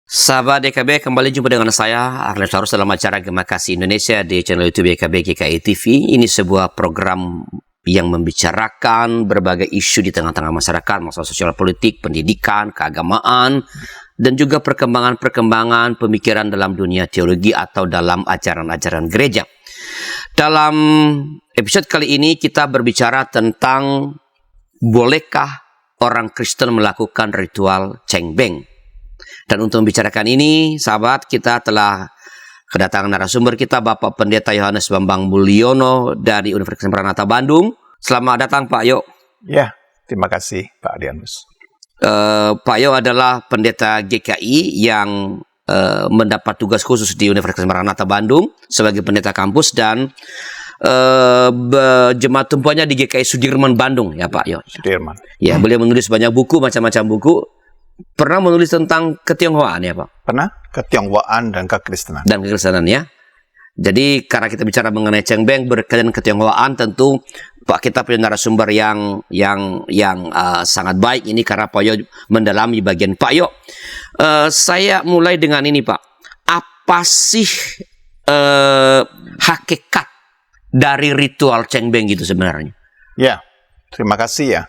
Sahabat DKB, kembali jumpa dengan saya, Arlen Sarus, dalam acara Gema Kasih Indonesia di channel YouTube DKB GKI TV. Ini sebuah program yang membicarakan berbagai isu di tengah-tengah masyarakat, masalah sosial politik, pendidikan, keagamaan, dan juga perkembangan-perkembangan pemikiran dalam dunia teologi atau dalam ajaran-ajaran gereja. Dalam episode kali ini kita berbicara tentang bolehkah orang Kristen melakukan ritual cengbeng. Dan untuk membicarakan ini, sahabat, kita telah kedatangan narasumber kita, Bapak Pendeta Yohanes Bambang Mulyono dari Universitas Maranatha Bandung. Selamat datang, Pak Yo. Ya, terima kasih, Pak Dianus. Pak Yo adalah pendeta GKI yang mendapat tugas khusus di Universitas Maranatha Bandung sebagai pendeta kampus dan jemaat tumpuannya di GKI Sudirman Bandung, ya Pak Yo. Sudirman. Ya, beliau menulis banyak buku, macam-macam buku. Pernah menulis tentang ketionghoaan ya Pak? Pernah, ketionghoaan dan kekristenan. Dan kekristenan ya. Jadi karena kita bicara mengenai cengbeng berkaitan ketionghoaan, tentu Pak kita punya narasumber yang sangat baik ini karena Pak Yo mendalami bagian. Pak Yo, saya mulai dengan ini Pak. Apa sih hakikat dari ritual cengbeng gitu sebenarnya? Ya, terima kasih ya.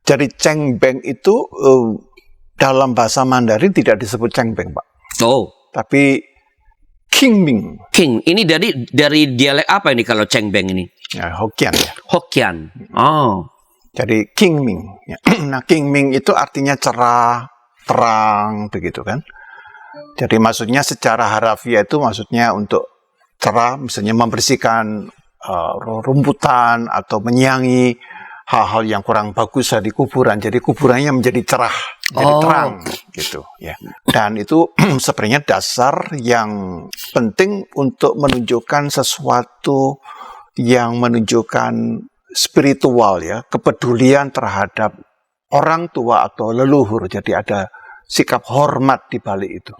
Jadi cengbeng itu dalam bahasa Mandarin tidak disebut cengbeng, Pak. Oh. Tapi qingming. King. Ini dari dialek apa ini kalau cengbeng ini? Ya, Hokkien ya. Hokkien. Oh. Jadi qingming. Ya. Nah, qingming itu artinya cerah, terang, begitu kan. Jadi maksudnya secara harafiah itu maksudnya untuk cerah, misalnya membersihkan rumputan atau menyiangi hal-hal yang kurang bagus di kuburan. Jadi kuburannya menjadi cerah, jadi terang gitu ya. Dan itu sebenarnya dasar yang penting untuk menunjukkan sesuatu yang menunjukkan spiritual ya, kepedulian terhadap orang tua atau leluhur. Jadi ada sikap hormat di balik itu.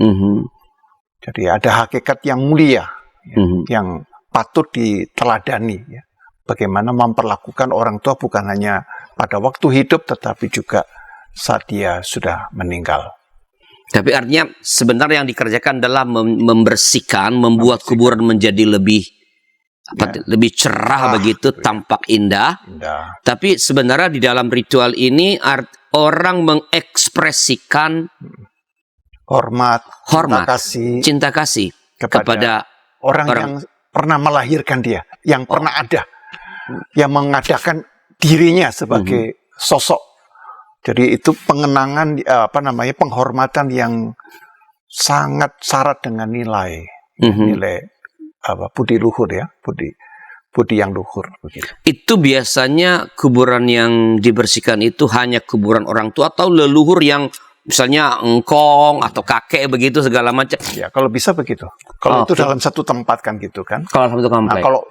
Jadi ada hakikat yang mulia ya, yang patut diteladani ya. Bagaimana memperlakukan orang tua bukan hanya pada waktu hidup, tetapi juga saat dia sudah meninggal. Tapi artinya sebenarnya yang dikerjakan adalah membersihkan, membuat kuburan menjadi lebih lebih cerah begitu, tampak indah. Tapi sebenarnya di dalam ritual ini orang mengekspresikan hormat, cinta kasih kepada orang yang pernah melahirkan dia, yang pernah ada. Yang mengadakan dirinya sebagai sosok. Jadi itu pengenangan penghormatan yang sangat syarat dengan nilai budi luhur ya, budi yang luhur begitu. Itu biasanya kuburan yang dibersihkan itu hanya kuburan orang tua atau leluhur yang misalnya engkong atau kakek begitu segala macam. Ya, kalau bisa begitu. Kalau itu dalam satu tempat kan gitu kan. Kalau satu komplek. Nah, kalau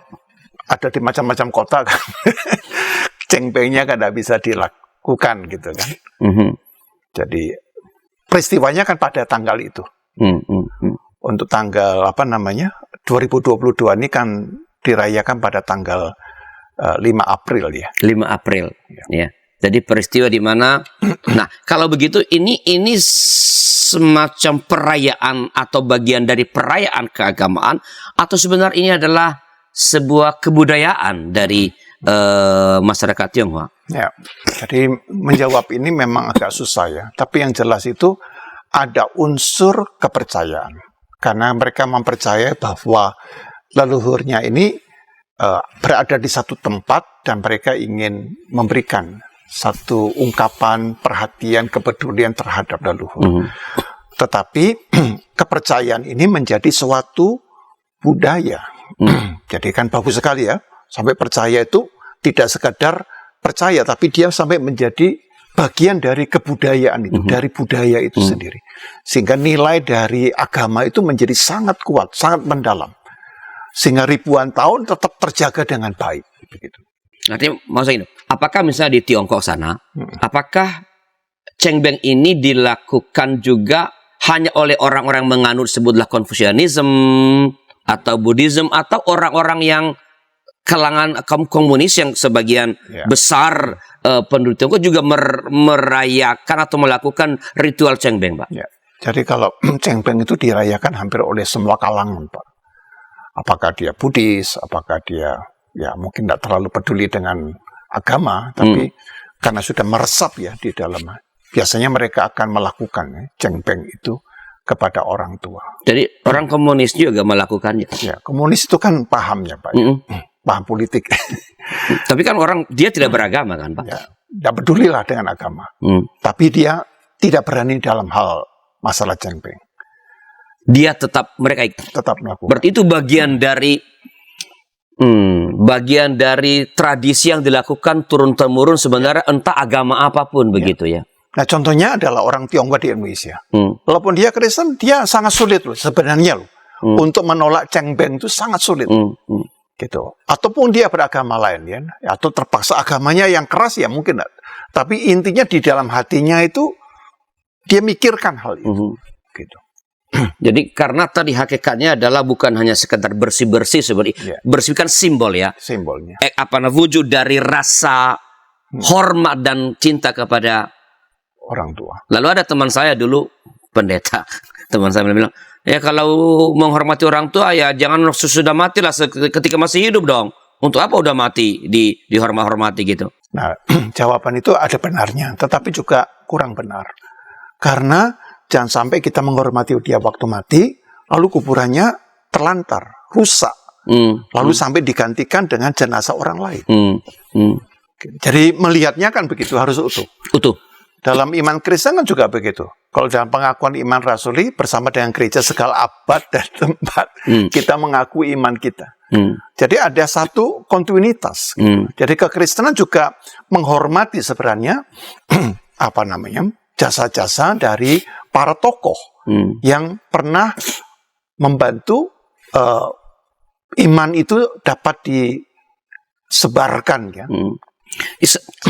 ada di macam-macam kota kan, cengbengnya kan tidak bisa dilakukan gitu kan. Jadi peristiwanya kan pada tanggal itu. Untuk tanggal 2022 ini kan dirayakan pada tanggal 5 April ya. 5 April ya. Jadi peristiwa di mana, nah kalau begitu ini semacam perayaan atau bagian dari perayaan keagamaan atau sebenarnya ini adalah sebuah kebudayaan dari masyarakat Tionghoa. Ya, jadi menjawab ini memang agak susah ya. Tapi yang jelas itu ada unsur kepercayaan. Karena mereka mempercayai bahwa leluhurnya ini berada di satu tempat dan mereka ingin memberikan satu ungkapan perhatian, kepedulian terhadap leluhur. Tetapi kepercayaan ini menjadi suatu budaya. Jadi kan bagus sekali ya, sampai percaya itu tidak sekadar percaya, tapi dia sampai menjadi bagian dari kebudayaan itu, dari budaya itu sendiri. Sehingga nilai dari agama itu menjadi sangat kuat, sangat mendalam. Sehingga ribuan tahun tetap terjaga dengan baik. Begitu. Artinya, maksudnya, apakah misalnya di Tiongkok sana, apakah cengbeng ini dilakukan juga hanya oleh orang-orang menganut sebutlah Konfusianisme atau Buddhism atau orang-orang yang kalangan kaum komunis yang sebagian besar penduduk Tiongkok juga merayakan atau melakukan ritual cengbeng, Pak? Jadi kalau Cengbeng itu dirayakan hampir oleh semua kalangan, Pak. Apakah dia Buddhis, apakah dia ya mungkin tidak terlalu peduli dengan agama, tapi karena sudah meresap ya di dalam, biasanya mereka akan melakukan Cengbeng itu kepada orang tua. Jadi orang komunis juga melakukannya. Ya, komunis itu kan pahamnya, Pak. Paham politik. Tapi kan orang dia tidak beragama kan, Pak? Ya, tidak pedulilah dengan agama. Tapi dia tidak berani dalam hal masalah Cengbeng. Dia tetap melakukan. Berarti itu bagian dari tradisi yang dilakukan turun temurun sebenarnya entah agama apapun begitu ya. Nah contohnya adalah orang Tionghoa di Indonesia. Walaupun dia Kristen, dia sangat sulit loh sebenarnya loh untuk menolak Cengbeng itu sangat sulit. Gitu. Ataupun dia beragama lain ya, atau terpaksa agamanya yang keras ya mungkin. Tapi intinya di dalam hatinya itu dia mikirkan hal itu. Gitu. Jadi karena tadi hakikatnya adalah bukan hanya sekedar bersih-bersih sebenarnya, bersih kan simbol ya. Simbolnya. Wujud dari rasa hormat dan cinta kepada orang tua. Lalu ada teman saya dulu pendeta, teman saya bilang, ya kalau menghormati orang tua ya jangan sudah mati lah ketika masih hidup dong. Untuk apa udah mati dihormati gitu? Nah jawaban itu ada benarnya, tetapi juga kurang benar. Karena jangan sampai kita menghormati dia waktu mati, lalu kuburannya terlantar, rusak, lalu sampai digantikan dengan jenazah orang lain. Jadi melihatnya kan begitu, harus utuh. Dalam iman Kristen kan juga begitu. Kalau dalam pengakuan iman rasuli bersama dengan gereja segala abad dan tempat, kita mengakui iman kita. Jadi ada satu kontinuitas. Jadi kekristenan juga menghormati sebenarnya jasa-jasa dari para tokoh yang pernah membantu iman itu dapat disebarkan ya.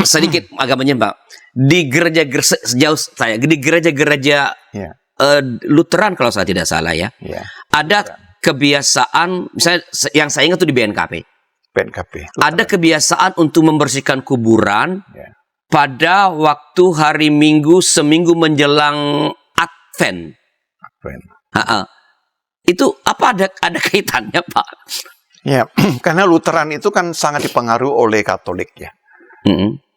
Sedikit agamanya Pak, di gereja-gereja Lutheran kalau saya tidak salah ya, ada kebiasaan, misalnya yang saya ingat itu di BNKP. Ada kebiasaan untuk membersihkan kuburan pada waktu hari Minggu seminggu menjelang Advent. Itu apa ada kaitannya Pak? Ya, karena Lutheran itu kan sangat dipengaruhi oleh Katolik ya.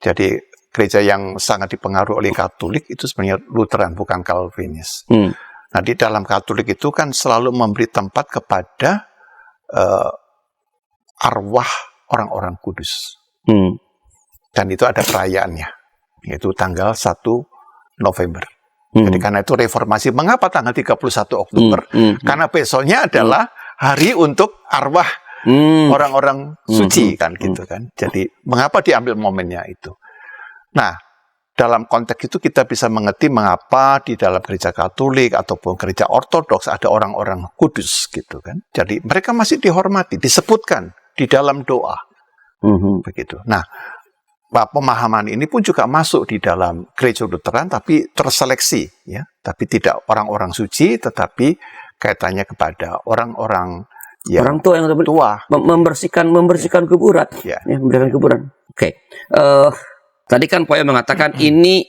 Jadi gereja yang sangat dipengaruhi oleh Katolik itu sebenarnya Lutheran, bukan Calvinis. Nah di dalam Katolik itu kan selalu memberi tempat kepada arwah orang-orang kudus. Dan itu ada perayaannya, yaitu tanggal 1 November. Jadi karena itu reformasi. Mengapa tanggal 31 Oktober? Karena besoknya adalah hari untuk arwah orang-orang suci kan gitu kan. Jadi mengapa diambil momennya itu? Nah, dalam konteks itu kita bisa mengerti mengapa di dalam gereja Katolik ataupun gereja Ortodoks ada orang-orang kudus gitu kan. Jadi mereka masih dihormati, disebutkan di dalam doa. Begitu. Nah, pemahaman ini pun juga masuk di dalam gereja Lutheran tapi terseleksi ya. Tapi tidak orang-orang suci tetapi kaitannya kepada orang-orang orang tua yang membersihkan kuburan. Membersihkan kuburan. Oke. Tadi kan Poya mengatakan ini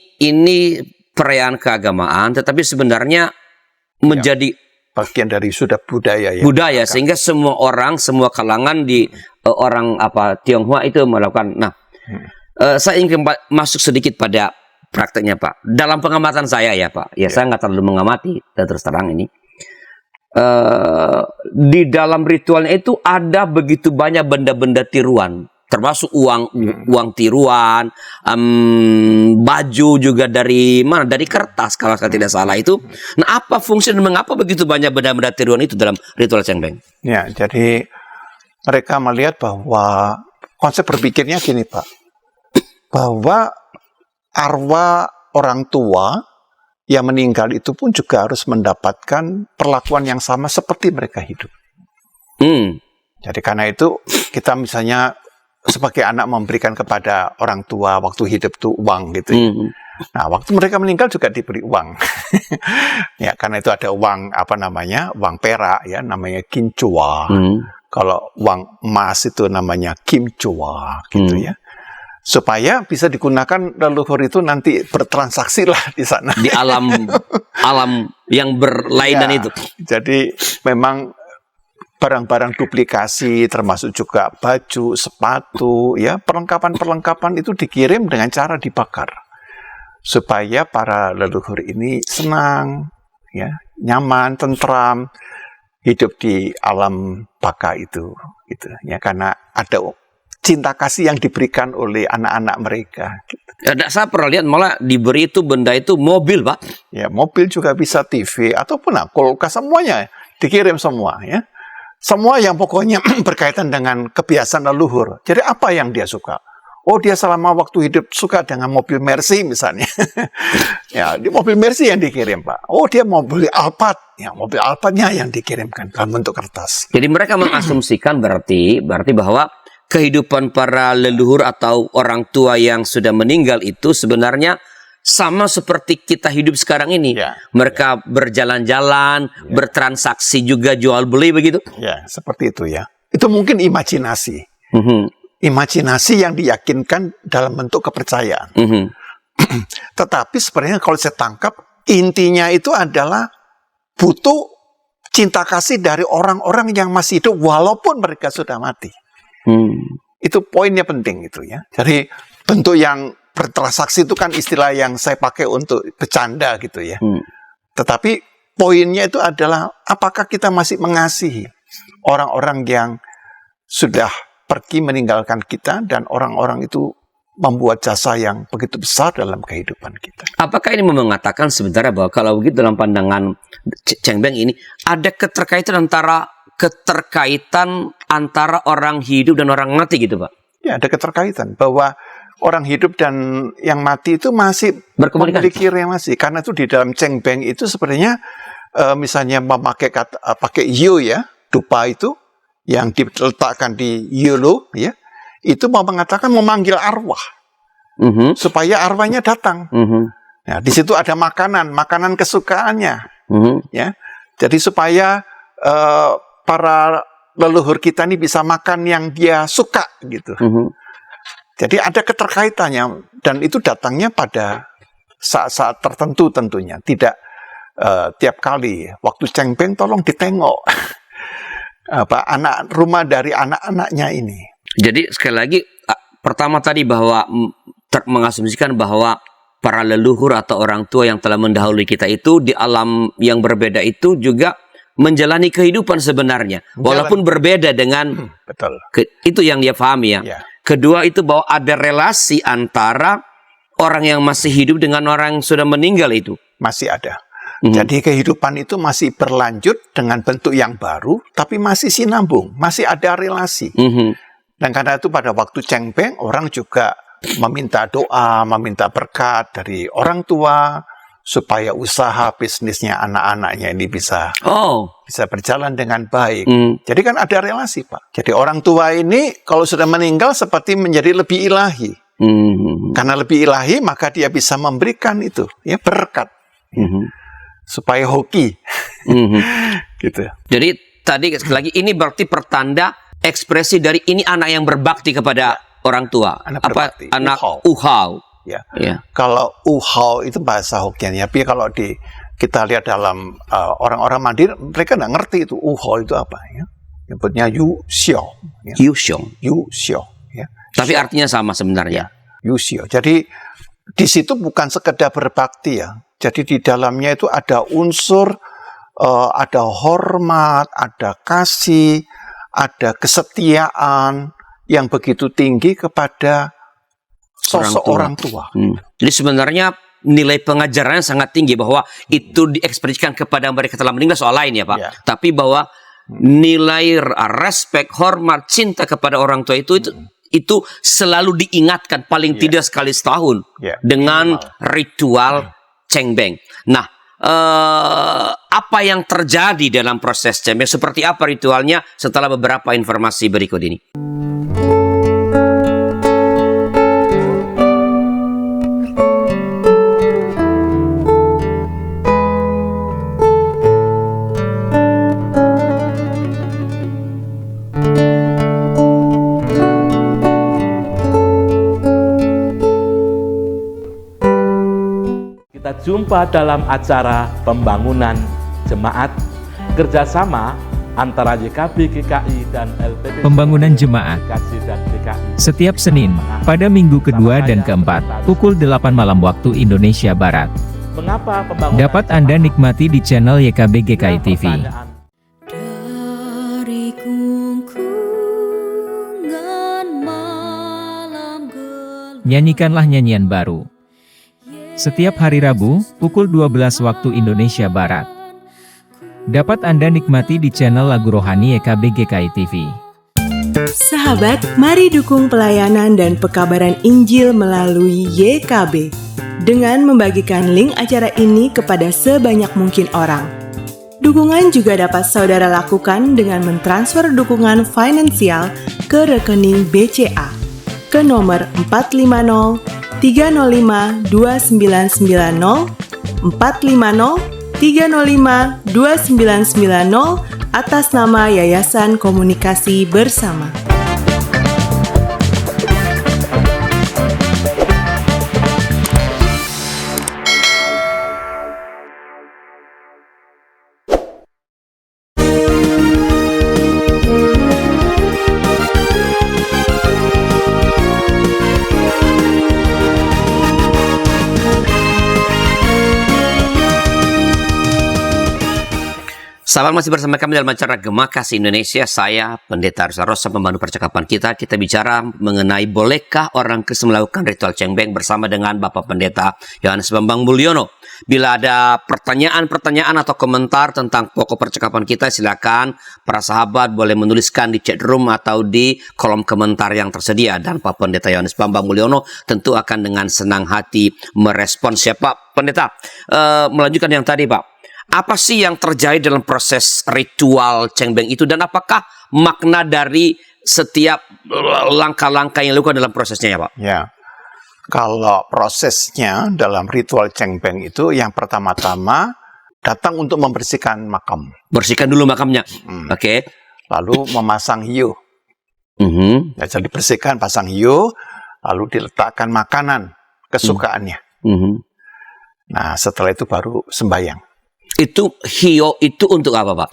perayaan keagamaan, tetapi sebenarnya menjadi bagian dari sudah budaya ya. Budaya sehingga semua orang, semua kalangan di orang Tionghoa itu melakukan. Nah, saya ingin masuk sedikit pada prakteknya Pak. Dalam pengamatan saya ya Pak, saya nggak terlalu mengamati dan terus terang ini. Di dalam ritualnya itu ada begitu banyak benda-benda tiruan, termasuk uang tiruan, baju juga dari kertas kalau saya tidak salah itu. Nah, apa fungsi dan mengapa begitu banyak benda-benda tiruan itu dalam ritual Cengbeng? Ya, jadi mereka melihat bahwa konsep berpikirnya gini Pak, bahwa arwah orang tua yang meninggal itu pun juga harus mendapatkan perlakuan yang sama seperti mereka hidup. Jadi karena itu kita misalnya sebagai anak memberikan kepada orang tua waktu hidup tuh uang gitu. Nah waktu mereka meninggal juga diberi uang. Ya karena itu ada uang uang perak ya namanya kinchua. Kalau uang emas itu namanya kimchua gitu ya. Supaya bisa digunakan leluhur itu nanti bertransaksi lah di sana. Di alam yang berlainan itu. Jadi memang barang-barang duplikasi termasuk juga baju, sepatu, ya perlengkapan-perlengkapan itu dikirim dengan cara dibakar supaya para leluhur ini senang, ya nyaman, tentram hidup di alam baka itu, gitu ya, karena ada cinta kasih yang diberikan oleh anak-anak mereka. Gitu. Ada saya pernah lihat malah diberi itu benda itu mobil, Pak. Ya, mobil juga bisa, TV ataupun kulkas, semuanya dikirim semua, ya. Semua yang pokoknya berkaitan dengan kebiasaan leluhur. Jadi apa yang dia suka? Oh, dia selama waktu hidup suka dengan mobil Mercy misalnya. Ya, di mobil Mercy yang dikirim, Pak. Oh, dia mau beli Alphard. Ya, mobil Alphardnya yang dikirimkan dalam bentuk kertas. Jadi mereka mengasumsikan berarti bahwa kehidupan para leluhur atau orang tua yang sudah meninggal itu sebenarnya sama seperti kita hidup sekarang ini. Ya, mereka berjalan-jalan, bertransaksi juga jual beli begitu. Ya, seperti itu ya. Itu mungkin imajinasi. Imajinasi yang diyakinkan dalam bentuk kepercayaan. Tetapi sebenarnya kalau saya tangkap, intinya itu adalah butuh cinta kasih dari orang-orang yang masih hidup walaupun mereka sudah mati. Itu poinnya penting itu ya. Jadi bentuk yang bertransaksi itu kan istilah yang saya pakai untuk bercanda gitu ya. Tetapi poinnya itu adalah apakah kita masih mengasihi orang-orang yang sudah pergi meninggalkan kita dan orang-orang itu membuat jasa yang begitu besar dalam kehidupan kita. Apakah ini mengatakan sebenarnya bahwa kalau begitu dalam pandangan Cheng Beng ini ada keterkaitan antara orang hidup dan orang mati gitu, Pak? Ya, ada keterkaitan bahwa orang hidup dan yang mati itu masih memiliki relasi. Karena itu di dalam Cheng Beng itu sebenarnya misalnya memakai pakai yu ya, dupa itu yang diletakkan di yulu ya, itu mau mengatakan memanggil arwah supaya arwahnya datang. Nah, di situ ada makanan kesukaannya, ya. Jadi supaya para leluhur kita ini bisa makan yang dia suka gitu. Jadi ada keterkaitannya dan itu datangnya pada saat-saat tertentu tentunya. Tidak tiap kali. Waktu Cheng Beng tolong ditengok anak rumah dari anak-anaknya ini. Jadi sekali lagi pertama tadi bahwa mengasumsikan bahwa para leluhur atau orang tua yang telah mendahului kita itu di alam yang berbeda itu juga menjalani kehidupan sebenarnya walaupun berbeda dengan betul. Itu yang dia pahami ya. Kedua itu bahwa ada relasi antara orang yang masih hidup dengan orang yang sudah meninggal itu. Masih ada. Jadi kehidupan itu masih berlanjut dengan bentuk yang baru, tapi masih sinambung, masih ada relasi. Dan karena itu pada waktu Cheng Beng, orang juga meminta doa, meminta berkat dari orang tua, supaya usaha bisnisnya anak-anaknya ini bisa berjalan dengan baik. Jadi kan ada relasi, Pak. Jadi orang tua ini kalau sudah meninggal seperti menjadi lebih ilahi. Karena lebih ilahi, maka dia bisa memberikan itu, ya berkat. Supaya hoki. Gitu. Jadi tadi sekali lagi ini berarti pertanda ekspresi dari ini anak yang berbakti kepada orang tua. Anak uhau. Ya. Kalau uhau itu bahasa Hokkien ya. Tapi kalau kita lihat dalam orang-orang Mandarin, mereka nggak ngerti itu uhau itu apa ya. Nyebutnya yu xiao. Ya. Yu xiao. Ya. Tapi artinya sama sebenarnya. Yu xiao. Jadi di situ bukan sekedar berbakti ya. Jadi di dalamnya itu ada unsur, ada hormat, ada kasih, ada kesetiaan yang begitu tinggi kepada sosok orang tua. Jadi sebenarnya nilai pengajarannya sangat tinggi bahwa itu diekspresikan kepada mereka telah meninggal soal lain ya Pak. Ya. Tapi bahwa nilai respect, hormat, cinta kepada orang tua itu selalu diingatkan paling tidak sekali setahun dengan ritual Cheng Beng. Nah, apa yang terjadi dalam proses Cheng Beng? Seperti apa ritualnya setelah beberapa informasi berikut ini? Berjumpa dalam acara pembangunan jemaat kerjasama antara YKB GKI dan LPP Pembangunan jemaat dan GKI. setiap Senin pada minggu kedua dan keempat pukul 8 malam waktu Indonesia Barat. Mengapa pembangunan Dapat Anda nikmati di channel YKB GKI TV. Dari kungkungan malam gelap, Nyanyikanlah nyanyian baru. Setiap hari Rabu, pukul 12 waktu Indonesia Barat. Dapat Anda nikmati di channel lagu rohani YKB GKI TV. Sahabat, mari dukung pelayanan dan pekabaran Injil melalui YKB dengan membagikan link acara ini kepada sebanyak mungkin orang. Dukungan juga dapat saudara lakukan dengan mentransfer dukungan finansial ke rekening BCA ke nomor 450 305 2990 450 305 2990 atas nama Yayasan Komunikasi Bersama. Sahabat, masih bersama kami dalam acara Gema Kasih Indonesia. Saya Pendeta Arsa Rosa, pembantu percakapan kita. Kita bicara mengenai bolehkah orang Kristen melakukan ritual cengbeng bersama dengan Bapak Pendeta Yohanes Bambang Mulyono. Bila ada pertanyaan atau komentar tentang pokok percakapan kita, silakan para sahabat boleh menuliskan di chat room atau di kolom komentar yang tersedia. Dan Bapak Pendeta Yohanes Bambang Mulyono tentu akan dengan senang hati merespons. Siapa Pendeta? Melanjutkan yang tadi, Pak. Apa sih yang terjadi dalam proses ritual cengbeng itu, dan apakah makna dari setiap langkah-langkah yang dilakukan dalam prosesnya, ya Pak? Ya, kalau prosesnya dalam ritual cengbeng itu yang pertama-tama datang untuk membersihkan makam. Bersihkan dulu makamnya. Oke. Lalu memasang hiu. Ya, jadi bersihkan, pasang hiu, lalu diletakkan makanan kesukaannya. Nah, setelah itu baru sembahyang. Itu hiyo itu untuk apa, Pak?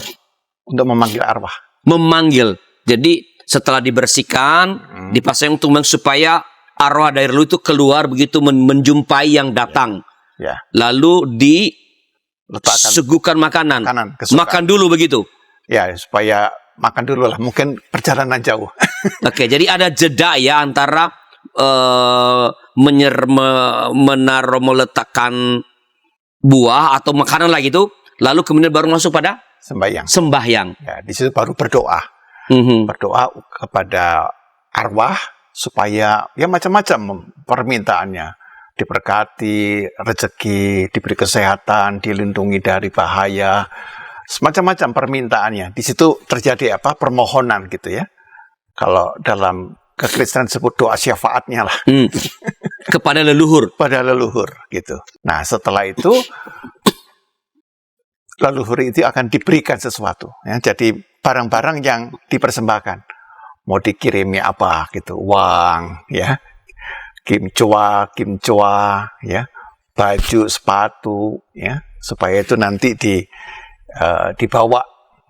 Untuk memanggil arwah. Memanggil. Jadi setelah dibersihkan, dipasang untuk supaya arwah dari lu itu keluar begitu menjumpai yang datang. Ya. Lalu Letakkan disuguhkan makanan. kesukaan. Makan dulu begitu. Ya, supaya makan dulu lah. Mungkin perjalanan jauh. Oke, jadi ada jeda ya antara meletakkan buah atau makanan lagi itu, lalu kemudian baru masuk pada sembahyang. Ya, di situ baru berdoa. Berdoa kepada arwah supaya ya macam-macam permintaannya. Diberkati, rezeki, diberi kesehatan, dilindungi dari bahaya. Semacam-macam permintaannya. Di situ terjadi permohonan gitu ya. Kalau dalam kekristenan disebut doa syafaatnya lah. Kepada leluhur. Pada leluhur gitu. Nah, setelah itu leluhur itu akan diberikan sesuatu ya. Jadi barang-barang yang dipersembahkan. Mau dikirimi apa gitu, uang ya. Kimcoa ya. Baju, sepatu ya, supaya itu nanti dibawa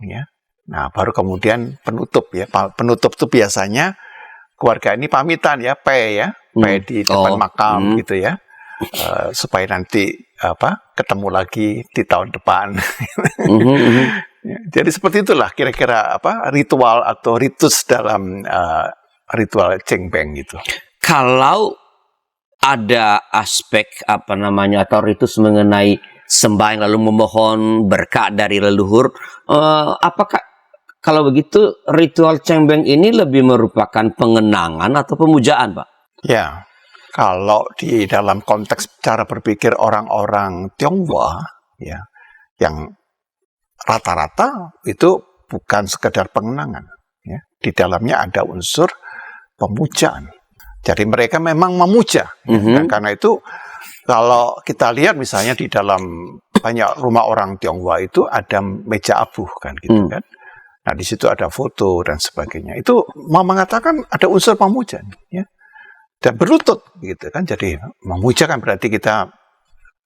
ya. Nah, baru kemudian penutup ya. Penutup itu biasanya keluarga ini pamitan ya, di depan makam gitu ya, supaya nanti ketemu lagi di tahun depan. Jadi seperti itulah kira-kira ritual atau ritus dalam ritual cengbeng gitu. Kalau ada aspek atau ritus mengenai sembahyang lalu memohon berkah dari leluhur, apakah kalau begitu, ritual cengbeng ini lebih merupakan pengenangan atau pemujaan, Pak? Ya, kalau di dalam konteks cara berpikir orang-orang Tionghoa, ya, yang rata-rata itu bukan sekedar pengenangan. Ya. Di dalamnya ada unsur pemujaan. Jadi mereka memang memuja. Dan karena itu, kalau kita lihat misalnya di dalam banyak rumah orang Tionghoa itu ada meja abu kan, gitu kan. Nah, di situ ada foto dan sebagainya. Itu mau mengatakan ada unsur pemujaan, ya. Dan berlutut, gitu kan. Jadi memuja kan berarti kita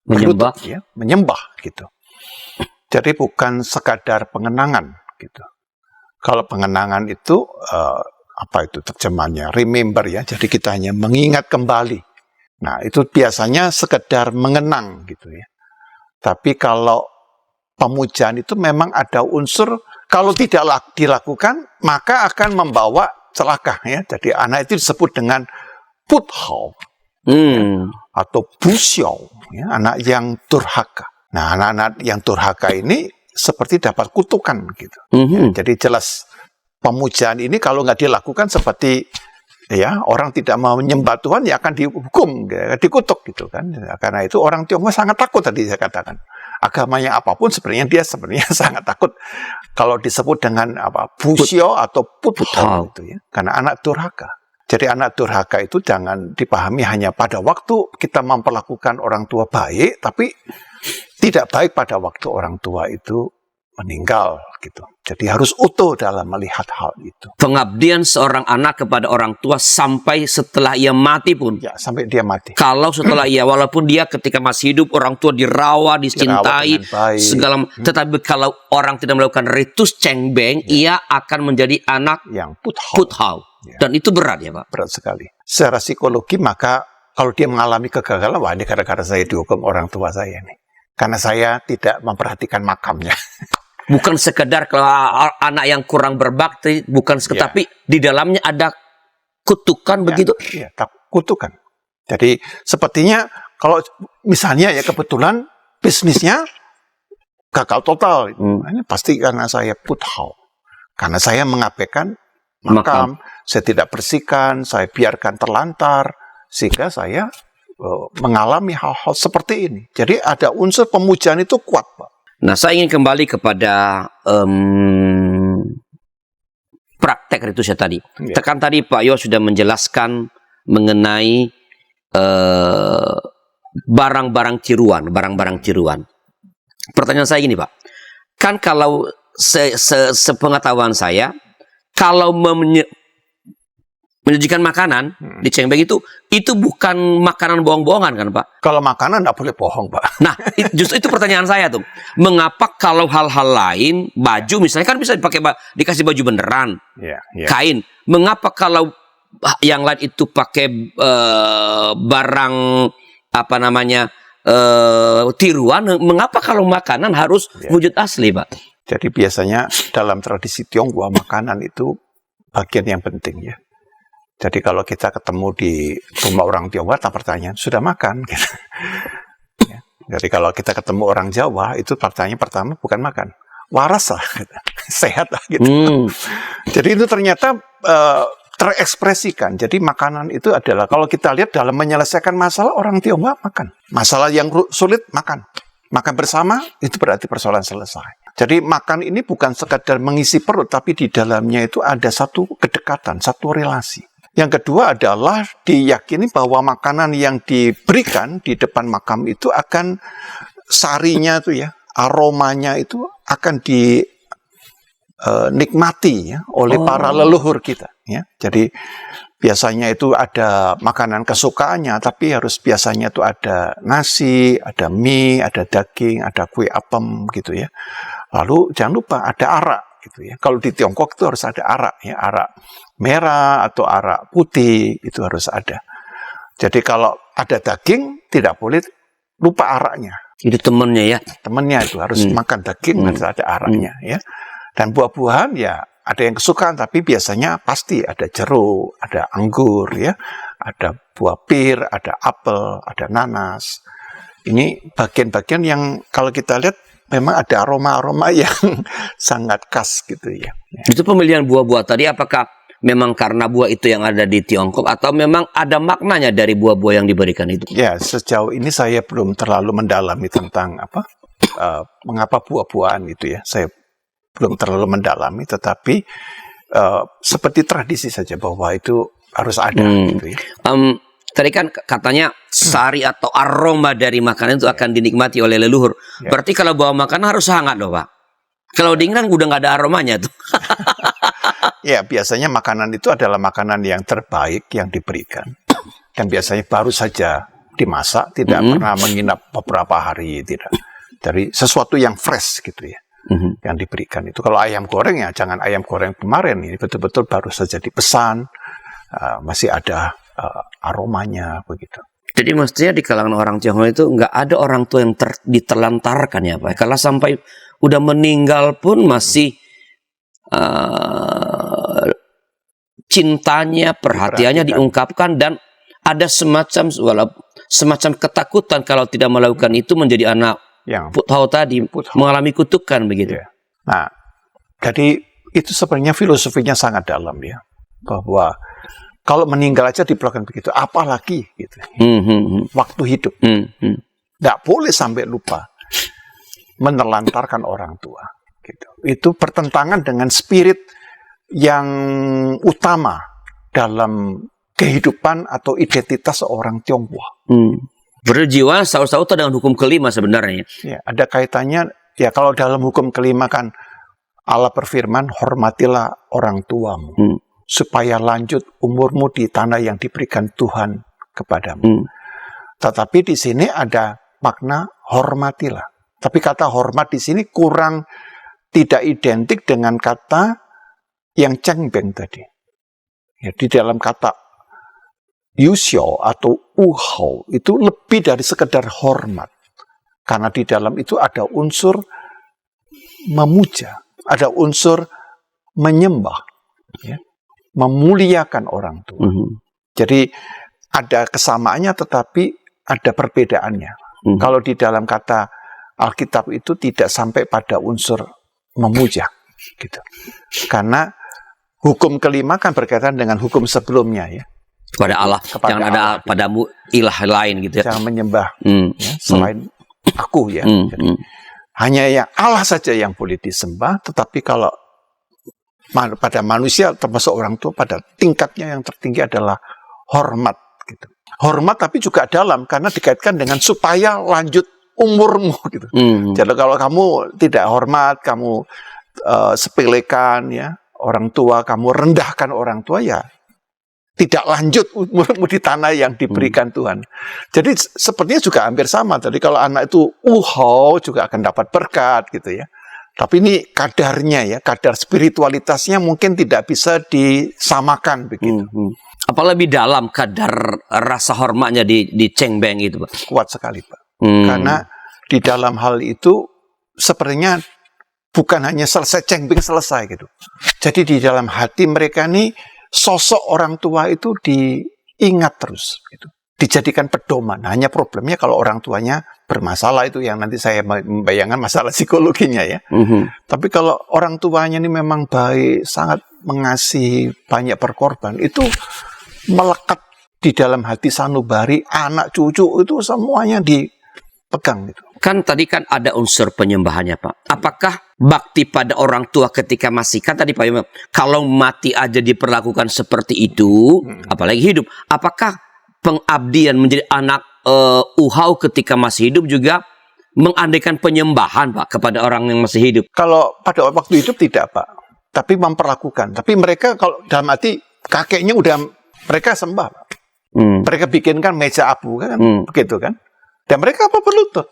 Menyembah. berlutut, ya, menyembah gitu. Jadi bukan sekadar pengenangan gitu. Kalau pengenangan itu apa itu terjemahannya? Remember ya. Jadi kita hanya mengingat kembali. Nah, itu biasanya sekedar mengenang gitu ya. Tapi kalau pemujaan itu memang ada unsur kalau tidak dilakukan maka akan membawa celaka ya. Jadi anak itu disebut dengan puthao atau busyao ya, anak yang durhaka. Nah, anak-anak yang durhaka ini seperti dapat kutukan gitu. Ya, jadi jelas pemujaan ini kalau nggak dilakukan seperti ya orang tidak mau menyembah Tuhan ya akan dihukum, ya, dikutuk gitu kan. Karena itu orang Tionghoa sangat takut tadi saya katakan. Agamanya apapun sebenarnya dia sangat takut kalau disebut dengan apa busyo atau puthao itu ya. Karena anak durhaka. Jadi anak durhaka itu jangan dipahami hanya pada waktu kita memperlakukan orang tua baik, tapi tidak baik pada waktu orang tua itu meninggal gitu. Jadi harus utuh dalam melihat hal itu. Pengabdian seorang anak kepada orang tua sampai setelah ia mati pun. Ya, sampai dia mati. Kalau setelah ia, walaupun dia ketika masih hidup orang tua dirawat, dicintai, segala. Tetapi kalau orang tidak melakukan ritus cengbeng, ia akan menjadi anak yang puthao. Ya. Dan itu berat ya Pak? Berat sekali. Secara psikologi maka kalau dia mengalami kegagalan, wah ini gara-gara saya dihukum orang tua saya nih. Karena saya tidak memperhatikan makamnya. Bukan sekedar kalau anak yang kurang berbakti, bukan sekedar, tapi di dalamnya ada kutukan begitu. Iya, kutukan. Jadi sepertinya kalau misalnya ya kebetulan bisnisnya gagal total, ini pasti karena saya puthao. Karena saya mengabaikan makam, saya tidak bersihkan, saya biarkan terlantar, sehingga saya mengalami hal-hal seperti ini. Jadi ada unsur pemujaan itu kuat, Pak. Nah, saya ingin kembali kepada praktek ritusnya tadi. Ya. Tekan tadi Pak Yo sudah menjelaskan mengenai barang-barang tiruan. Pertanyaan saya gini Pak, kan kalau sepengetahuan saya, kalau menyajikan makanan di cengbeng itu bukan makanan bohong-bohongan kan Pak? Kalau makanan nggak boleh bohong Pak. Nah, justru itu pertanyaan saya tuh. Mengapa kalau hal-hal lain, baju misalnya kan bisa dipakai dikasih baju beneran, kain. Mengapa kalau yang lain itu pakai barang apa namanya tiruan? Mengapa kalau makanan harus wujud asli Pak? Jadi biasanya dalam tradisi Tionghoa makanan itu bagian yang penting ya. Jadi kalau kita ketemu di rumah orang Tionghoa, pertanyaan sudah makan. Gitu. Ya. Jadi kalau kita ketemu orang Jawa, itu pertanyaan pertama bukan makan, waras lah, gitu. Sehat lah gitu. Jadi itu ternyata terekspresikan. Jadi makanan itu adalah kalau kita lihat dalam menyelesaikan masalah orang Tionghoa makan. Masalah yang sulit makan. Makan bersama itu berarti persoalan selesai. Jadi makan ini bukan sekadar mengisi perut, tapi di dalamnya itu ada satu kedekatan, satu relasi. Yang kedua adalah diyakini bahwa makanan yang diberikan di depan makam itu akan sarinya itu ya, aromanya itu akan dinikmati ya oleh para leluhur kita ya. Jadi biasanya itu ada makanan kesukaannya, tapi harus biasanya itu ada nasi, ada mie, ada daging, ada kue apem gitu ya. Lalu jangan lupa ada arak gitu ya. Kalau di Tiongkok itu harus ada arak ya, arak merah atau arak putih itu harus ada. Jadi kalau ada daging tidak boleh lupa araknya. Itu temennya ya. Temennya itu harus makan daging, harus ada araknya ya. Dan buah-buahan ya ada yang kesukaan, tapi biasanya pasti ada jeruk, ada anggur ya, ada buah pir, ada apel, ada nanas. Ini bagian-bagian yang kalau kita lihat memang ada aroma-aroma yang sangat khas gitu ya. Itu pemilihan buah-buah tadi apakah memang karena buah itu yang ada di Tiongkok atau memang ada maknanya dari buah-buah yang diberikan itu? Ya, sejauh ini saya belum terlalu mendalami tentang mengapa buah-buahan itu ya. Saya belum terlalu mendalami, tetapi seperti tradisi saja bahwa itu harus ada. Gitu ya. Tadi kan katanya sari atau aroma dari makanan itu akan dinikmati oleh leluhur. Berarti kalau bawa makanan harus hangat loh Pak. Kalau dingin kan udah nggak ada aromanya tuh. Ya, biasanya makanan itu adalah makanan yang terbaik yang diberikan. Dan biasanya baru saja dimasak, tidak pernah menginap beberapa hari, tidak. Dari sesuatu yang fresh gitu ya, yang diberikan itu. Kalau ayam goreng ya jangan ayam goreng kemarin, ini betul-betul baru saja dipesan, masih ada aromanya begitu. Jadi mestinya di kalangan orang Tionghoa itu nggak ada orang tua yang ditelantarkan ya Pak. Kalau sampai udah meninggal pun masih cintanya, perhatiannya diungkapkan, dan ada semacam ketakutan kalau tidak melakukan itu menjadi anak Yang puthao tadi, mengalami kutukan begitu. Ya. Nah, jadi itu sebenarnya filosofinya sangat dalam ya, bahwa kalau meninggal aja diperlakukan begitu, apalagi gitu. Waktu hidup, nggak boleh sampai lupa menelantarkan orang tua. Gitu. Itu bertentangan dengan spirit yang utama dalam kehidupan atau identitas seorang Tionghoa. Berjiwa setahu itu dengan hukum kelima sebenarnya. Ya, ada kaitannya. Ya, kalau dalam hukum kelima kan Allah berfirman, hormatilah orang tuamu, supaya lanjut umurmu di tanah yang diberikan Tuhan kepadamu. Tetapi di sini ada makna hormatilah. Tapi kata hormat di sini kurang tidak identik dengan kata yang cengbeng tadi. Ya, di dalam kata yuxiao atau uhao itu lebih dari sekedar hormat. Karena di dalam itu ada unsur memuja, ada unsur menyembah, ya, memuliakan orang tua. Jadi ada kesamaannya tetapi ada perbedaannya. Kalau di dalam kata Alkitab itu tidak sampai pada unsur memuja, gitu. Karena hukum kelima kan berkaitan dengan hukum sebelumnya ya. Kepada Allah, jangan ada Allah, padamu ilah lain gitu ya. Jangan menyembah ya, selain aku ya. Jadi, hanya yang Allah saja yang boleh disembah, tetapi kalau pada manusia termasuk orang tua pada tingkatnya yang tertinggi adalah hormat gitu. Hormat tapi juga dalam karena dikaitkan dengan supaya lanjut umurmu gitu. Jadi kalau kamu tidak hormat, kamu sepelekan ya orang tua, kamu rendahkan orang tua ya tidak lanjut umurmu di tanah yang diberikan Tuhan. Jadi sepertinya juga hampir sama. Jadi kalau anak itu juga akan dapat berkat gitu ya. Tapi ini kadarnya ya, kadar spiritualitasnya mungkin tidak bisa disamakan begitu. Apa lebih dalam kadar rasa hormatnya di cengbeng itu, Pak? Kuat sekali, Pak. Karena di dalam hal itu sepertinya bukan hanya selesai cengbeng selesai gitu. Jadi di dalam hati mereka ini sosok orang tua itu diingat terus, gitu. Dijadikan pedoman. Hanya problemnya kalau orang tuanya bermasalah itu yang nanti saya membayangkan masalah psikologinya ya. Tapi kalau orang tuanya ini memang baik, sangat mengasihi, banyak berkorban, itu melekat di dalam hati sanubari, anak cucu itu semuanya dipegang gitu. Kan tadi kan ada unsur penyembahannya, Pak. Apakah bakti pada orang tua ketika masih, kan tadi Pak Imam, kalau mati aja diperlakukan seperti itu, apalagi hidup. Apakah pengabdian menjadi anak uhau ketika masih hidup juga mengandaikan penyembahan, Pak, kepada orang yang masih hidup? Kalau pada waktu hidup tidak, Pak. Tapi memperlakukan. Tapi mereka kalau dalam hati kakeknya udah mereka sembah, Pak. Mereka bikinkan meja abu kan, begitu kan? Dan mereka apa berlutut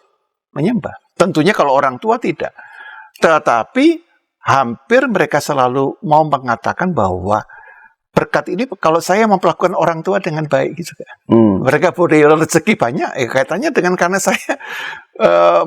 menyembah. Tentunya kalau orang tua tidak. Tetapi hampir mereka selalu mau mengatakan bahwa berkat ini kalau saya memperlakukan orang tua dengan baik gitu kan. Mereka boleh rezeki banyak, kaitannya dengan karena saya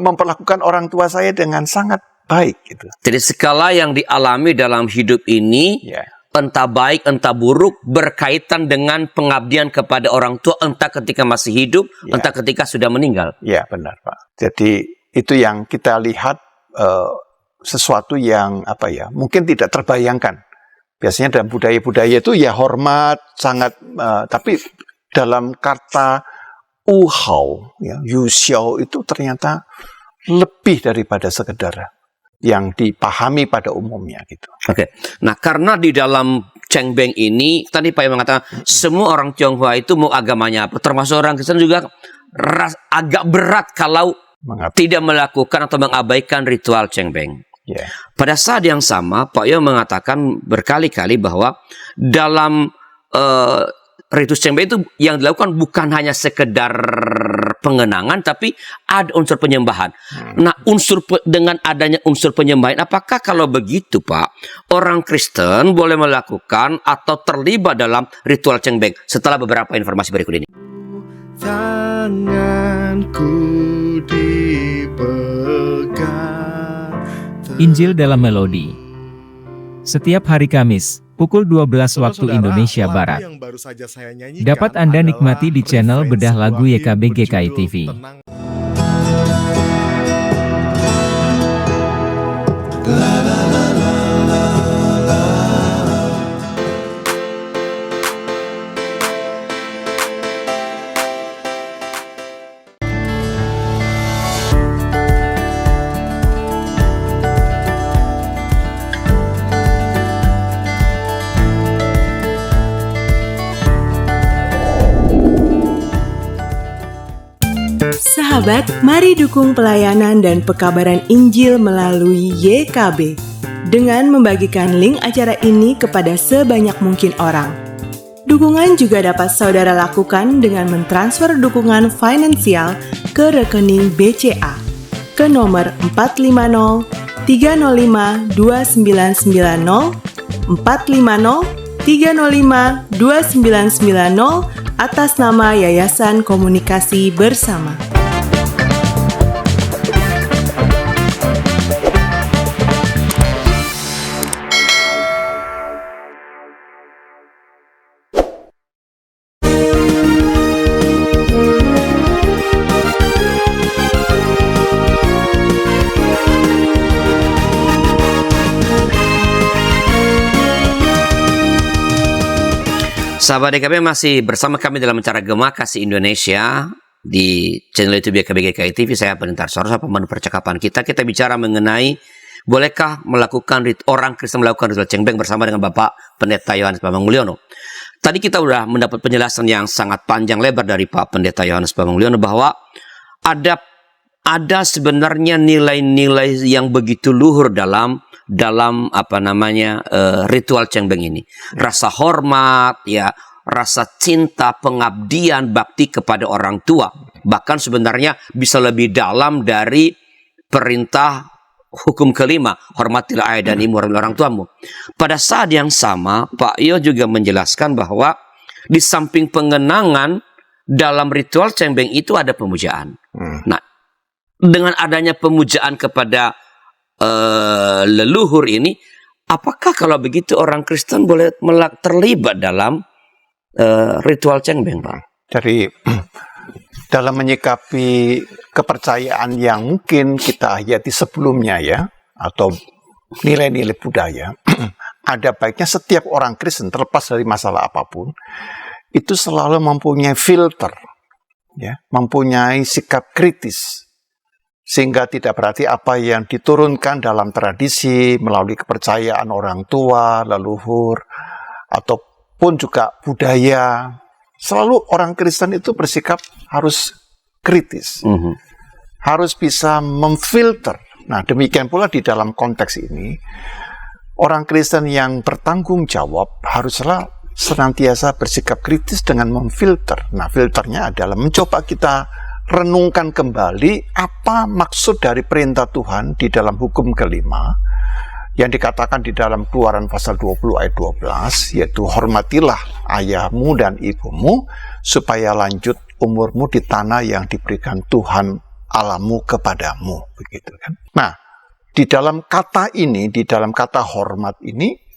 memperlakukan orang tua saya dengan sangat baik gitu. Jadi skala yang dialami dalam hidup ini, entah baik entah buruk, berkaitan dengan pengabdian kepada orang tua, entah ketika masih hidup, entah ketika sudah meninggal. Ya benar, Pak. Jadi itu yang kita lihat sesuatu yang apa ya, mungkin tidak terbayangkan. Biasanya dalam budaya-budaya itu ya hormat sangat, tapi dalam kata uhao, ya, yuxiao itu ternyata lebih daripada sekedar yang dipahami pada umumnya gitu. Oke. Nah, karena di dalam cengbeng ini tadi Pak yang mengatakan semua orang Tionghoa itu mau agamanya apa, termasuk orang Kristen juga agak berat kalau tidak melakukan atau mengabaikan ritual cengbeng. Pada saat yang sama, Pak Yo mengatakan berkali-kali bahwa dalam ritus cengbe itu yang dilakukan bukan hanya sekedar pengenangan, tapi ada unsur penyembahan. Nah, dengan adanya unsur penyembahan, apakah kalau begitu Pak, orang Kristen boleh melakukan atau terlibat dalam ritual cengbeng? Setelah beberapa informasi berikut ini. Tanganku dipegang. Injil dalam Melodi. Setiap hari Kamis, pukul 12 waktu Indonesia Barat. Dapat Anda nikmati di channel Bedah Lagu YKB GKI TV. Sahabat, mari dukung pelayanan dan pekabaran Injil melalui YKB dengan membagikan link acara ini kepada sebanyak mungkin orang. Dukungan juga dapat saudara lakukan dengan mentransfer dukungan finansial ke rekening BCA ke nomor 450 305 2990 450 305 2990 atas nama Yayasan Komunikasi Bersama. Sahabat DKB masih bersama kami dalam acara Gema Kasih Indonesia di channel YouTube YKB GKI TV. Saya Pendeta Sorsa, pemandu percakapan kita. Kita bicara mengenai bolehkah orang Kristen melakukan ritual cengbeng bersama dengan Bapak Pendeta Yohanes Bambang Mulyono. Tadi kita sudah mendapat penjelasan yang sangat panjang lebar dari Pak Pendeta Yohanes Bambang Mulyono bahwa ada sebenarnya nilai-nilai yang begitu luhur dalam ritual cengbeng ini. Rasa hormat, ya, rasa cinta, pengabdian, bakti kepada orang tua. Bahkan sebenarnya bisa lebih dalam dari perintah hukum kelima, hormatilah ayah dan ibu, hormatilah orang tuamu. Pada saat yang sama, Pak Yo juga menjelaskan bahwa di samping pengenangan dalam ritual cengbeng itu ada pemujaan. Nah, dengan adanya pemujaan kepada leluhur ini, apakah kalau begitu orang Kristen boleh terlibat dalam ritual cengbeng, Pak? Jadi dalam menyikapi kepercayaan yang mungkin kita hayati sebelumnya ya, atau nilai-nilai budaya, ada baiknya setiap orang Kristen terlepas dari masalah apapun, itu selalu mempunyai filter, ya, mempunyai sikap kritis. Sehingga tidak berarti apa yang diturunkan dalam tradisi, melalui kepercayaan orang tua, leluhur, ataupun juga budaya. Selalu orang Kristen itu bersikap harus kritis. Harus bisa memfilter. Nah, demikian pula di dalam konteks ini, orang Kristen yang bertanggung jawab haruslah senantiasa bersikap kritis dengan memfilter. Nah, filternya adalah mencoba kita renungkan kembali apa maksud dari perintah Tuhan di dalam hukum kelima yang dikatakan di dalam Keluaran pasal 20 ayat 12, yaitu hormatilah ayahmu dan ibumu supaya lanjut umurmu di tanah yang diberikan Tuhan Allahmu kepadamu, begitu kan. Nah, di dalam kata ini, di dalam kata hormat ini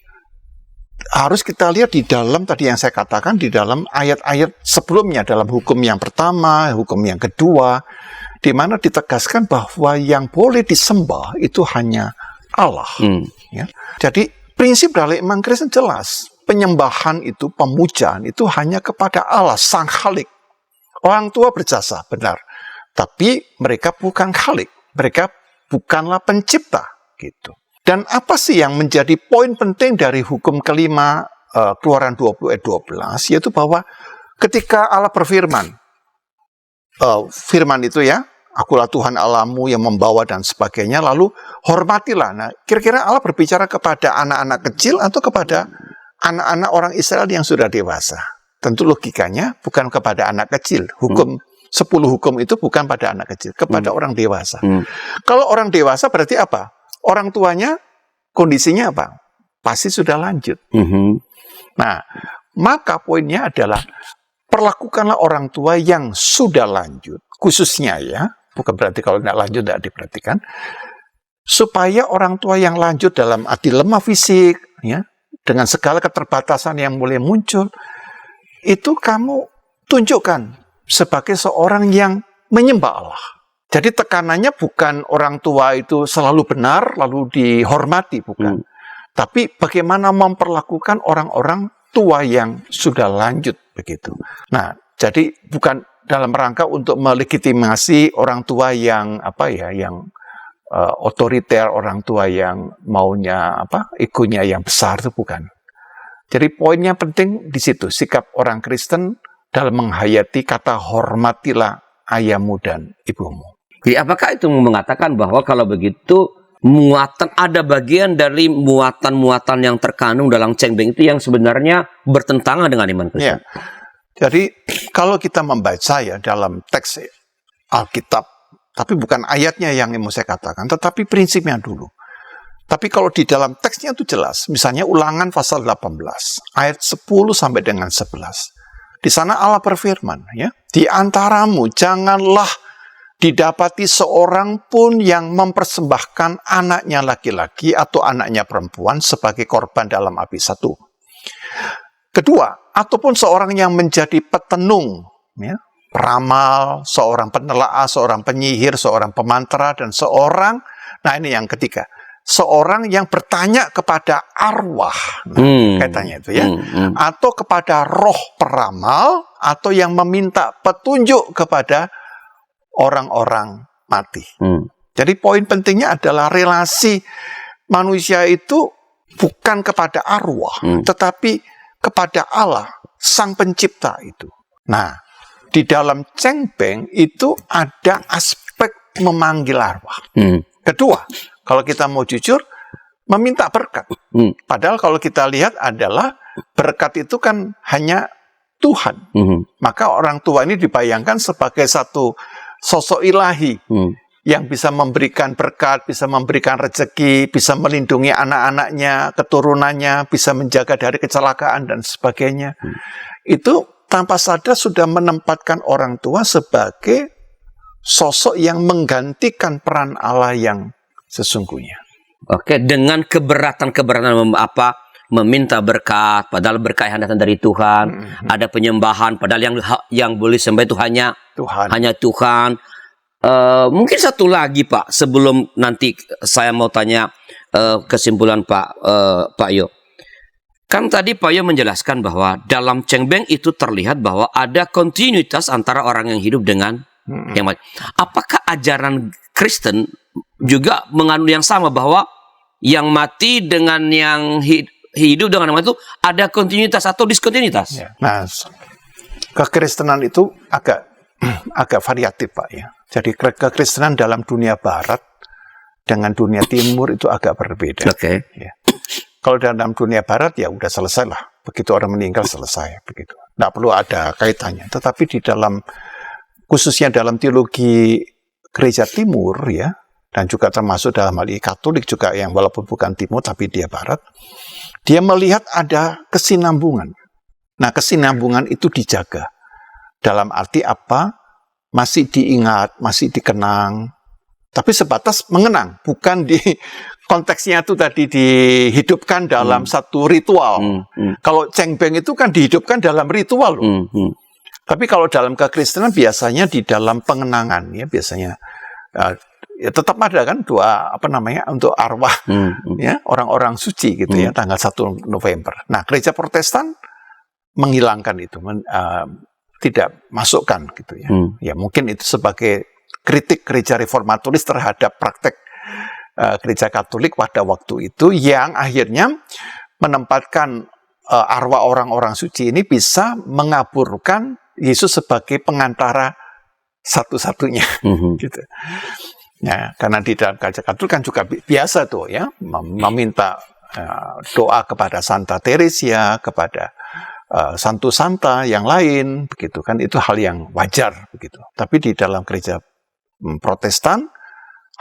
harus kita lihat di dalam tadi yang saya katakan di dalam ayat-ayat sebelumnya, dalam hukum yang pertama, hukum yang kedua, di mana ditegaskan bahwa yang boleh disembah itu hanya Allah. Ya. Jadi prinsip dari iman Kristen jelas, penyembahan itu, pemujaan itu hanya kepada Allah, Sang Khalik. Orang tua berjasa, benar, tapi mereka bukan Khalik, mereka bukanlah pencipta, gitu. Dan apa sih yang menjadi poin penting dari hukum kelima Keluaran 20 ayat 12, yaitu bahwa ketika Allah berfirman, firman itu ya, akulah Tuhan Allahmu yang membawa dan sebagainya, lalu hormatilah. Nah, kira-kira Allah berbicara kepada anak-anak kecil atau kepada anak-anak orang Israel yang sudah dewasa? tentu logikanya bukan kepada anak kecil. Hukum 10 hukum itu bukan pada anak kecil, kepada orang dewasa. Kalau orang dewasa berarti apa? Orang tuanya kondisinya apa? Pasti sudah lanjut. Nah, maka poinnya adalah perlakukanlah orang tua yang sudah lanjut, khususnya ya, bukan berarti kalau tidak lanjut tidak diperhatikan, supaya orang tua yang lanjut dalam arti lemah fisik, ya, dengan segala keterbatasan yang mulai muncul, itu kamu tunjukkan sebagai seorang yang menyembah Allah. Jadi tekanannya bukan orang tua itu selalu benar, lalu dihormati, bukan. Tapi bagaimana memperlakukan orang-orang tua yang sudah lanjut, begitu. Nah, jadi bukan dalam rangka untuk melegitimasi orang tua yang yang otoriter, orang tua yang maunya egonya yang besar, itu bukan. Jadi poinnya penting di situ, sikap orang Kristen dalam menghayati kata hormatilah ayahmu dan ibumu. Jadi apakah itu mengatakan bahwa kalau begitu ada bagian dari muatan-muatan yang terkandung dalam cengbeng itu yang sebenarnya bertentangan dengan iman Kristen? Ya. Jadi kalau kita membaca ya dalam teks Alkitab, tapi bukan ayatnya yang mau saya katakan, tetapi prinsipnya dulu. Tapi kalau di dalam teksnya itu jelas, misalnya Ulangan pasal 18, ayat 10 sampai dengan 11. Di sana Allah berfirman, ya, di antaramu janganlah didapati seorang pun yang mempersembahkan anaknya laki-laki atau anaknya perempuan sebagai korban dalam api. 1. Kedua, ataupun seorang yang menjadi petenung, ya, peramal, seorang penelaah, seorang penyihir, seorang pemantera, dan seorang, nah ini yang ketiga, seorang yang bertanya kepada arwah, kaitannya itu ya, atau kepada roh peramal, atau yang meminta petunjuk kepada orang-orang mati. Jadi poin pentingnya adalah relasi manusia itu bukan kepada arwah, tetapi kepada Allah, Sang Pencipta itu. Nah, di dalam cengbeng itu ada aspek memanggil arwah. Kedua, kalau kita mau jujur, meminta berkat. Padahal kalau kita lihat adalah berkat itu kan hanya Tuhan. Maka orang tua ini dibayangkan sebagai satu sosok ilahi yang bisa memberikan berkat, bisa memberikan rezeki, bisa melindungi anak-anaknya, keturunannya, bisa menjaga dari kecelakaan dan sebagainya. Itu tanpa sadar sudah menempatkan orang tua sebagai sosok yang menggantikan peran Allah yang sesungguhnya. Oke, dengan keberatan meminta berkat, padahal berkat yang datang dari Tuhan, ada penyembahan, padahal yang boleh sembah itu hanya Tuhan. Mungkin satu lagi Pak, sebelum nanti saya mau tanya kesimpulan Pak Yo. Kan tadi Pak Yo menjelaskan bahwa dalam cengbeng itu terlihat bahwa ada kontinuitas antara orang yang hidup dengan yang mati. Apakah ajaran Kristen juga mengandung yang sama bahwa yang mati dengan yang hidup dengan yang mati itu ada kontinuitas atau diskontinuitas? Ya. Nah, kekristenan itu agak variatif Pak ya. Jadi kekristenan dalam dunia Barat dengan dunia Timur itu agak berbeda. Oke. Ya. Kalau dalam dunia Barat ya udah selesai lah. Begitu orang meninggal selesai begitu. Nggak perlu ada kaitannya. Tetapi di dalam khususnya dalam teologi gereja Timur ya, dan juga termasuk dalam hal ini Katolik juga yang walaupun bukan Timur tapi dia Barat, dia melihat ada kesinambungan. Nah, kesinambungan itu dijaga. Dalam arti apa? Masih diingat, masih dikenang, tapi sebatas mengenang, bukan di konteksnya itu tadi dihidupkan dalam satu ritual. Kalau cengbeng itu kan dihidupkan dalam ritual. Tapi kalau dalam kekristenan biasanya di dalam pengenangan ya, biasanya ya tetap ada kan untuk arwah ya, orang-orang suci gitu ya, tanggal 1 November. Nah, gereja Protestan menghilangkan itu, tidak masukkan gitu ya. Ya mungkin itu sebagai kritik gereja reformatoris terhadap praktek gereja Katolik pada waktu itu yang akhirnya menempatkan arwah orang-orang suci ini bisa mengaburkan Yesus sebagai pengantara satu-satunya gitu. Nah, karena di dalam gereja Katolik kan juga biasa tuh ya meminta doa kepada Santa Teresia, kepada santo santa yang lain, begitu kan, itu hal yang wajar begitu. Tapi di dalam gereja Protestan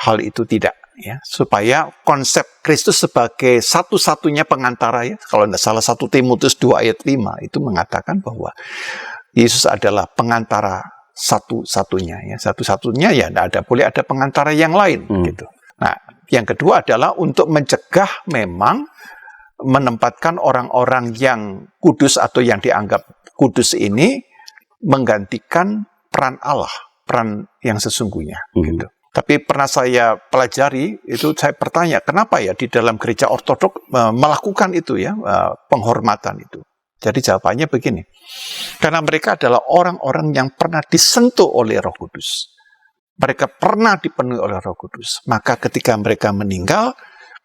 hal itu tidak, ya, supaya konsep Kristus sebagai satu-satunya pengantara, ya, kalau tidak salah 1 Timotius 2 ayat 5 itu mengatakan bahwa Yesus adalah pengantara satu-satunya, ya, satu-satunya, ya, tidak boleh ada pengantara yang lain, gitu. Nah, yang kedua adalah untuk mencegah memang menempatkan orang-orang yang kudus atau yang dianggap kudus ini menggantikan peran Allah, peran yang sesungguhnya, gitu. Tapi pernah saya pelajari, itu saya bertanya, kenapa ya di dalam gereja ortodoks melakukan itu, ya, penghormatan itu. Jadi jawabannya begini, karena mereka adalah orang-orang yang pernah disentuh oleh Roh Kudus. Mereka pernah dipenuhi oleh Roh Kudus. Maka ketika mereka meninggal,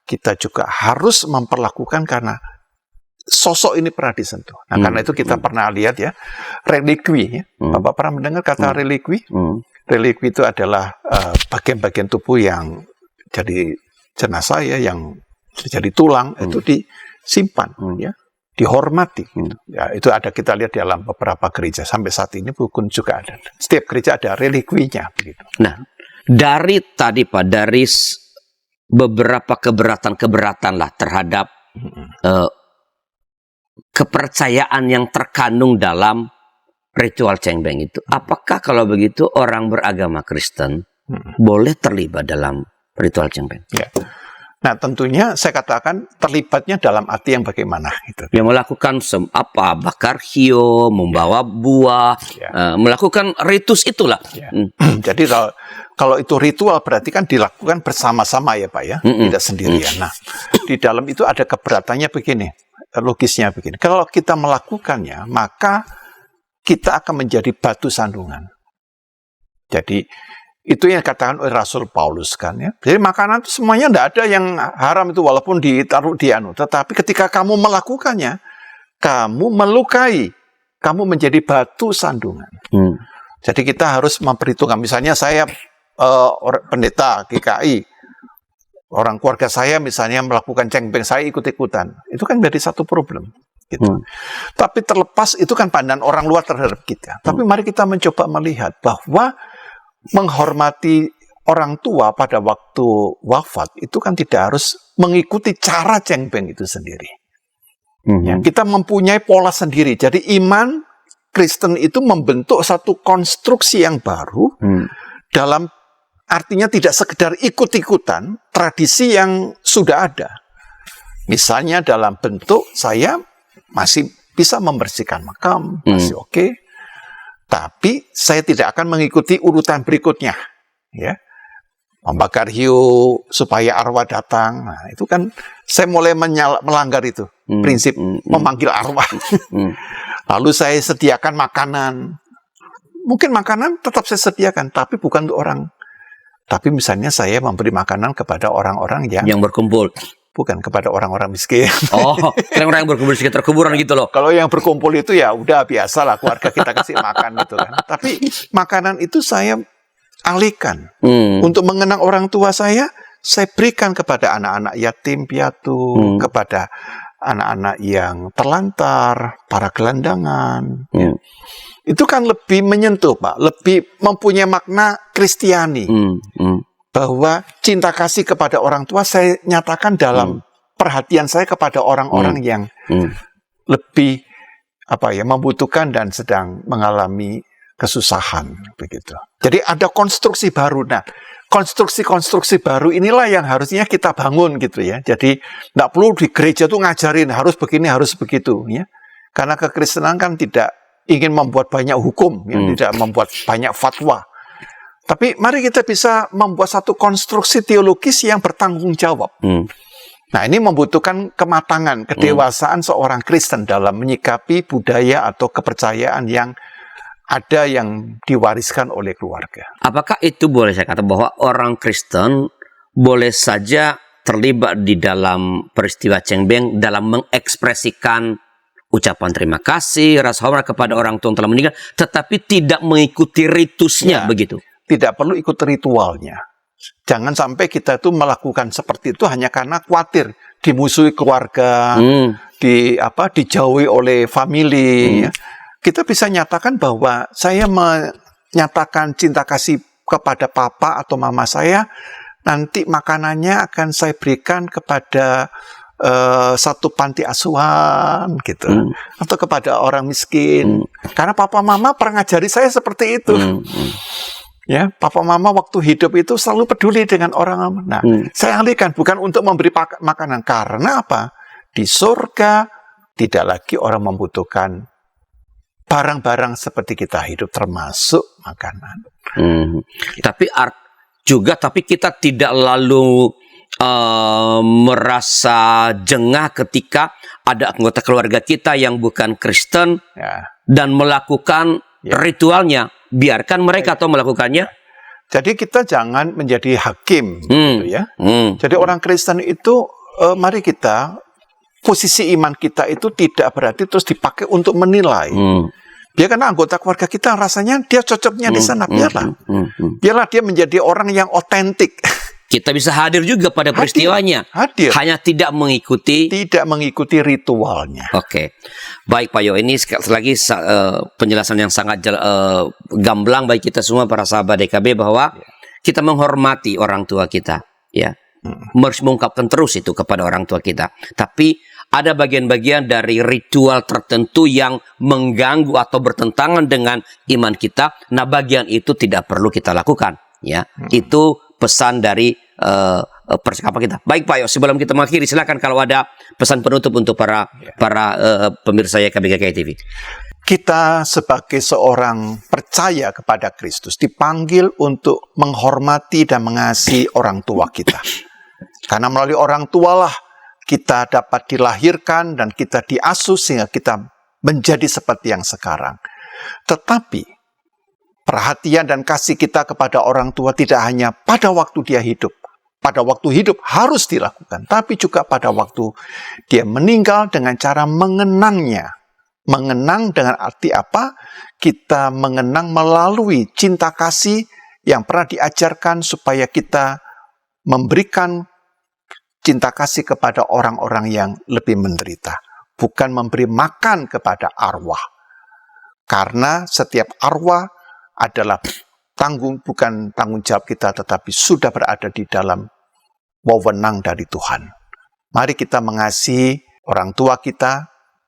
kita juga harus memperlakukan karena sosok ini pernah disentuh. Nah, karena itu kita pernah lihat, ya, relikwi, ya. Bapak pernah mendengar kata relikwi? Relikwi itu adalah bagian-bagian tubuh yang jadi jenazah, ya, yang jadi tulang, itu disimpan, ya, dihormati. Gitu. Ya, itu ada, kita lihat di dalam beberapa gereja sampai saat ini pun juga ada. Setiap gereja ada relikwinya. Begitu. Nah, dari tadi Pak, dari beberapa keberatan lah terhadap kepercayaan yang terkandung dalam ritual cengbeng itu. Apakah kalau begitu orang beragama Kristen boleh terlibat dalam ritual cengbeng? Ya. Nah, tentunya saya katakan terlibatnya dalam arti yang bagaimana gitu. Yang melakukan bakar hiu, membawa buah, melakukan ritus itulah. Ya. Jadi kalau itu ritual berarti kan dilakukan bersama-sama, ya Pak, ya, tidak sendirian. Nah, di dalam itu ada keberatannya begini, logisnya begini. Kalau kita melakukannya, maka kita akan menjadi batu sandungan. Jadi itu yang dikatakan oleh Rasul Paulus kan, ya. Jadi makanan itu semuanya tidak ada yang haram itu walaupun ditaruh di tetapi ketika kamu melakukannya, kamu melukai, kamu menjadi batu sandungan. Jadi kita harus memperhitungkan. Misalnya saya pendeta GKI, orang keluarga saya misalnya melakukan cengbeng, saya ikut-ikutan. Itu kan jadi satu problem. Gitu. Tapi terlepas itu kan pandangan orang luar terhadap kita. Tapi mari kita mencoba melihat bahwa menghormati orang tua pada waktu wafat itu kan tidak harus mengikuti cara cengbeng itu sendiri. Ya, kita mempunyai pola sendiri. Jadi iman Kristen itu membentuk satu konstruksi yang baru dalam artinya tidak sekedar ikut-ikutan tradisi yang sudah ada. Misalnya dalam bentuk saya masih bisa membersihkan makam, masih oke. Tapi saya tidak akan mengikuti urutan berikutnya, ya, membakar hiu supaya arwah datang. Nah, itu kan saya mulai melanggar itu prinsip memanggil arwah. Lalu saya sediakan makanan. Mungkin makanan tetap saya sediakan, tapi bukan untuk orang. Tapi misalnya saya memberi makanan kepada orang-orang yang berkumpul. Bukan kepada orang-orang miskin. Oh, orang-orang yang berkumpul di sekitar kuburan gitu loh. Kalau yang berkumpul itu ya udah biasalah, keluarga kita kasih makan gitu kan. Tapi makanan itu saya alihkan. Untuk mengenang orang tua saya berikan kepada anak-anak yatim piatu, kepada anak-anak yang terlantar, para gelandangan. Ya. Itu kan lebih menyentuh, Pak. Lebih mempunyai makna Kristiani. Bahwa cinta kasih kepada orang tua saya nyatakan dalam perhatian saya kepada orang-orang yang lebih membutuhkan dan sedang mengalami kesusahan begitu. Jadi ada konstruksi baru. Nah, konstruksi-konstruksi baru inilah yang harusnya kita bangun gitu ya. Jadi tidak perlu di gereja tuh ngajarin harus begini, harus begitu ya. Karena kekristenan kan tidak ingin membuat banyak hukum, tidak membuat banyak fatwa. Tapi mari kita bisa membuat satu konstruksi teologis yang bertanggung jawab. Nah, ini membutuhkan kematangan, kedewasaan seorang Kristen dalam menyikapi budaya atau kepercayaan yang ada yang diwariskan oleh keluarga. Apakah itu boleh saya kata bahwa orang Kristen boleh saja terlibat di dalam peristiwa cengbeng dalam mengekspresikan ucapan terima kasih, rasa hormat kepada orang tua yang telah meninggal, tetapi tidak mengikuti ritusnya, begitu? Tidak perlu ikut ritualnya. Jangan sampai kita itu melakukan seperti itu hanya karena khawatir dimusuhi keluarga, dijauhi oleh family, ya, kita bisa nyatakan bahwa saya menyatakan cinta kasih kepada papa atau mama saya, nanti makanannya akan saya berikan kepada satu panti asuhan gitu, atau kepada orang miskin, karena papa mama pernah ngajari saya seperti itu. Ya, papa mama waktu hidup itu selalu peduli dengan orang. Nah, saya alihkan bukan untuk memberi makanan, karena apa? Di surga tidak lagi orang membutuhkan barang-barang seperti kita hidup, termasuk makanan. Tapi kita tidak lalu merasa jengah ketika ada anggota keluarga kita yang bukan Kristen, ya, dan melakukan, ya, ritualnya. Biarkan mereka atau melakukannya. Jadi kita jangan menjadi hakim, gitu ya. Jadi orang Kristen itu, mari kita, posisi iman kita itu tidak berarti terus dipakai untuk menilai. Biarkan anggota keluarga kita rasanya dia cocoknya di sana, biarlah dia menjadi orang yang otentik. Kita bisa hadir juga pada peristiwanya. Hadir. Hanya tidak mengikuti ritualnya. Oke. Baik Pak Yo, ini sekali lagi penjelasan yang sangat gamblang bagi kita semua para sahabat DKB, bahwa kita menghormati orang tua kita, ya. Harus mengungkapkan terus itu kepada orang tua kita. Tapi ada bagian-bagian dari ritual tertentu yang mengganggu atau bertentangan dengan iman kita. Nah, bagian itu tidak perlu kita lakukan, ya. Itu pesan dari percakapan kita. Baik Pak Yo, sebelum kita mengakhiri, silakan kalau ada pesan penutup untuk para pemirsa YKB GKI TV. Kita sebagai seorang percaya kepada Kristus dipanggil untuk menghormati dan mengasihi orang tua kita. Karena melalui orang tualah kita dapat dilahirkan dan kita diasuh sehingga kita menjadi seperti yang sekarang. Tetapi perhatian dan kasih kita kepada orang tua tidak hanya pada waktu dia hidup. Pada waktu hidup harus dilakukan, tapi juga pada waktu dia meninggal dengan cara mengenangnya. Mengenang dengan arti apa? Kita mengenang melalui cinta kasih yang pernah diajarkan supaya kita memberikan cinta kasih kepada orang-orang yang lebih menderita. Bukan memberi makan kepada arwah. Karena setiap arwah adalah bukan tanggung jawab kita, tetapi sudah berada di dalam wewenang dari Tuhan. Mari kita mengasihi orang tua kita,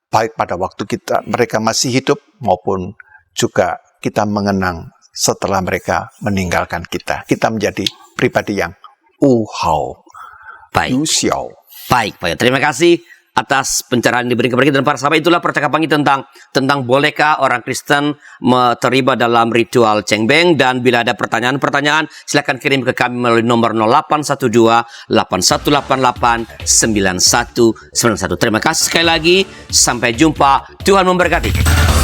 baik pada waktu mereka masih hidup, maupun juga kita mengenang setelah mereka meninggalkan kita. Kita menjadi pribadi yang uhau. Baik. Yusiao. Baik, Pak. Terima kasih atas pencerahan yang diberikan kepada kita. Dan para sahabat, itulah percakapan kita tentang bolehkah orang Kristen terlibat dalam ritual cengbeng. Dan bila ada pertanyaan-pertanyaan, silakan kirim ke kami melalui nomor 0812-8188-9191. Terima kasih sekali lagi. Sampai jumpa. Tuhan memberkati.